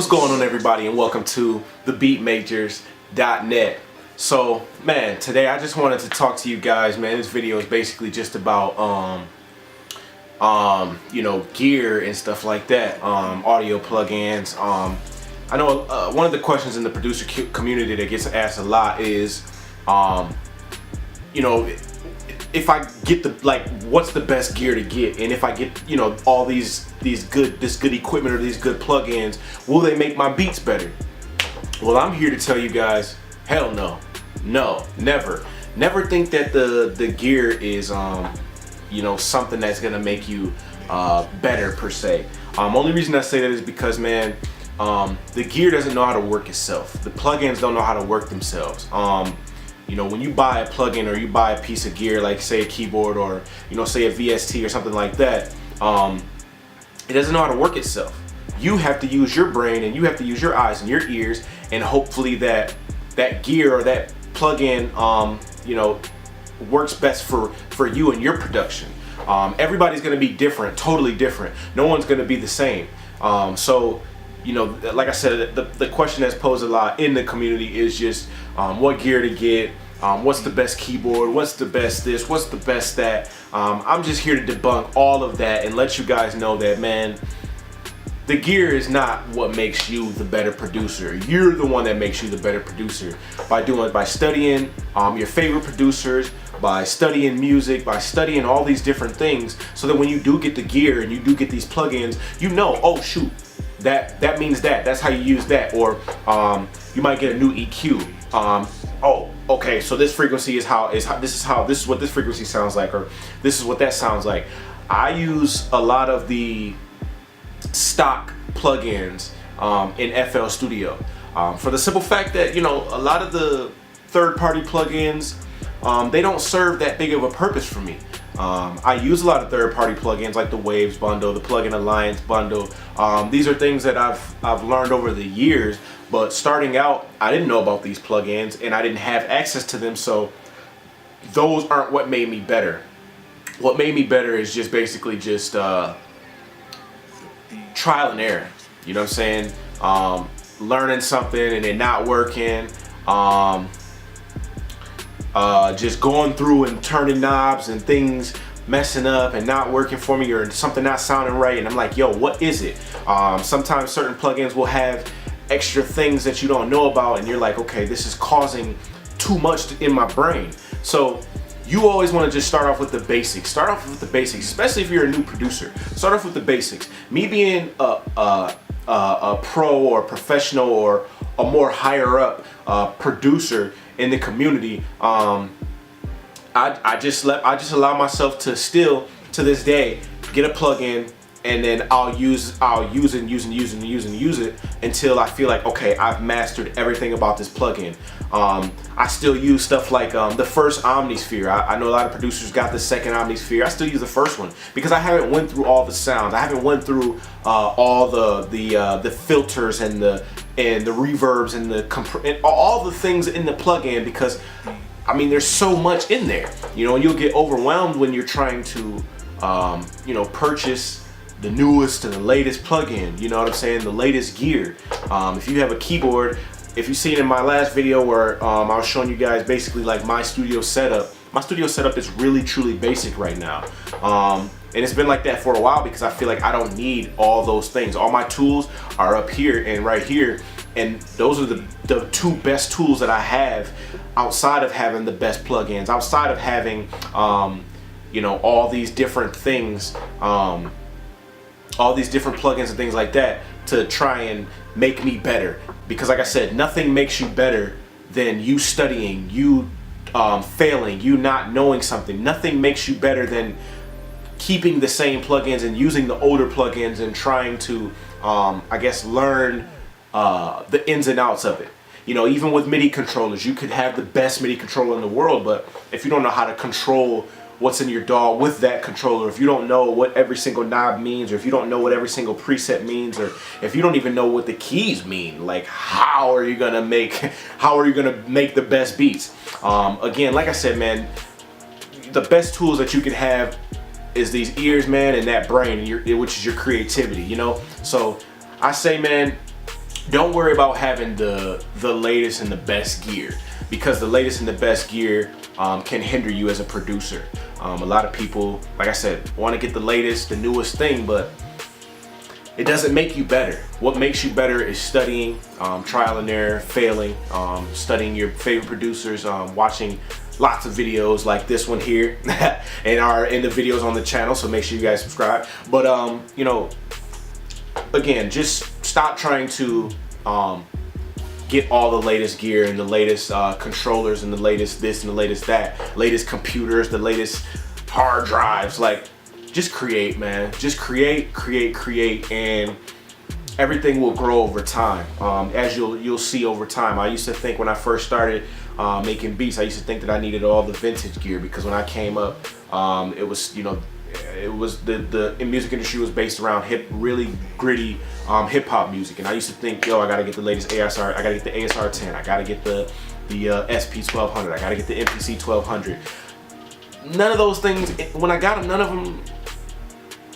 What's going on, everybody, and welcome to thebeatmakers.net. So, man, today I just wanted to talk to you guys, man. This video is basically just about gear and stuff like that, audio plugins. I know one of the questions in the producer community that gets asked a lot is, if I get what's the best gear to get, and if I get, all this good equipment or these good plugins, will they make my beats better? Well, I'm here to tell you guys, hell no, never think that the gear is something that's gonna make you better per se. Only reason I say that is because, man, the gear doesn't know how to work itself. The plugins don't know how to work themselves. When you buy a plugin or you buy a piece of gear, like say a keyboard or say a VST or something like that, it doesn't know how to work itself. You have to use your brain and you have to use your eyes and your ears, and hopefully that gear or that plugin works best for you and your production. Everybody's going to be different, totally different. No one's going to be the same. Like I said, the question that's posed a lot in the community is just what gear to get, what's the best keyboard, what's the best this, what's the best that. I'm just here to debunk all of that and let you guys know that, man, the gear is not what makes you the better producer. You're the one that makes you the better producer by studying your favorite producers, by studying music, by studying all these different things, so that when you do get the gear and you do get these plugins, oh shoot, that means that's how you use that. Or you might get a new EQ. Oh, okay, so this frequency is this is what this frequency sounds like, or this is what that sounds like. I use a lot of the stock plugins in FL Studio for the simple fact that a lot of the third-party plugins, they don't serve that big of a purpose for me. I use a lot of third-party plugins like the Waves bundle, the Plugin Alliance bundle. These are things that I've learned over the years, but starting out, I didn't know about these plugins and I didn't have access to them, so those aren't what made me better. What made me better is just basically just trial and error. You know what I'm saying? Learning something and it not working. Just going through and turning knobs and things messing up and not working for me, or something not sounding right, and I'm like, yo, what is it? Sometimes certain plugins will have extra things that you don't know about, and you're like, okay, this is causing too much in my brain. So you always want to just start off with the basics. Start off with the basics, especially if you're a new producer. Start off with the basics. Me being a pro or professional or a more higher up producer in the community, I just allow myself to still, to this day, get a plugin, and then I'll use it until I feel like, okay, I've mastered everything about this plugin. I still use stuff like the first Omnisphere. I know a lot of producers got the second Omnisphere. I still use the first one because I haven't went through all the sounds. I haven't went through all the filters and the reverbs and all the things in the plugin, because I mean, there's so much in there, and you'll get overwhelmed when you're trying to purchase the newest and the latest plugin, you know what I'm saying, the latest gear. If you have a keyboard, if you've seen in my last video where I was showing you guys basically like my studio setup is really truly basic right now. And it's been like that for a while because I feel like I don't need all those things. All my tools are up here and right here, and those are the two best tools that I have outside of having the best plugins, outside of having all these different things, all these different plugins and things like that to try and make me better. Because like I said, nothing makes you better than you studying, you failing, you not knowing something. Nothing makes you better than keeping the same plugins and using the older plugins and trying to learn the ins and outs of it. Even with MIDI controllers, you could have the best MIDI controller in the world, but if you don't know how to control what's in your DAW with that controller, if you don't know what every single knob means, or if you don't know what every single preset means, or if you don't even know what the keys mean, like how are you gonna make the best beats? Again, like I said, man, the best tools that you can have is these ears, man, and that brain, which is your creativity, So I say, man, don't worry about having the latest and the best gear, because the latest and the best gear can hinder you as a producer. A lot of people, like I said, want to get the latest, the newest thing, but it doesn't make you better. What makes you better is studying, trial and error, failing, studying your favorite producers, watching lots of videos like this one here and are in the videos on the channel, so make sure you guys subscribe. But you know, again, just stop trying to get all the latest gear and the latest controllers and the latest this and the latest that, latest computers, the latest hard drives. Like, just create, man. Just create, and everything will grow over time. As you'll see over time. I used to think when I first started making beats, I used to think that I needed all the vintage gear, because when I came up, it was, you know, it was the music industry was based around really gritty hip hop music, and I used to think, yo, I gotta get the latest ASR, I gotta get the ASR 10, I gotta get the SP 1200, I gotta get the MPC 1200. None of those things, when I got them, none of them,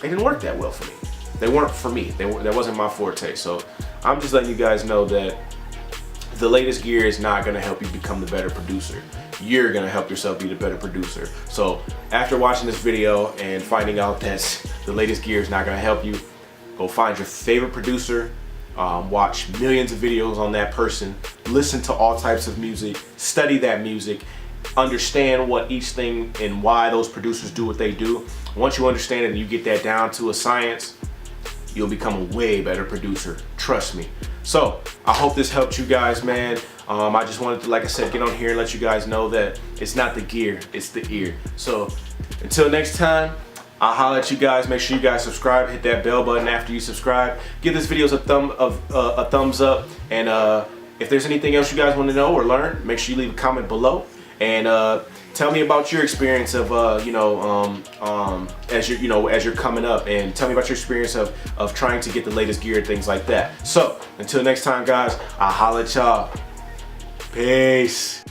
they didn't work that well for me. They weren't for me. That wasn't my forte. So I'm just letting you guys know that the latest gear is not gonna help you become the better producer. You're gonna help yourself be the better producer. So after watching this video and finding out that the latest gear is not gonna help you, go find your favorite producer, watch millions of videos on that person, listen to all types of music, study that music, understand what each thing and why those producers do what they do. Once you understand it and you get that down to a science, you'll become a way better producer. Trust me. So I hope this helped you guys, man. I just wanted to, like I said, get on here and let you guys know that it's not the gear, it's the ear. So until next time, I'll holler at you guys. Make sure you guys subscribe, hit that bell button after you subscribe. Give this video a thumbs up, and if there's anything else you guys want to know or learn, make sure you leave a comment below, and tell me about your experience of as you're coming up, and tell me about your experience of trying to get the latest gear and things like that. So until next time, guys, I'll holler at y'all. Peace.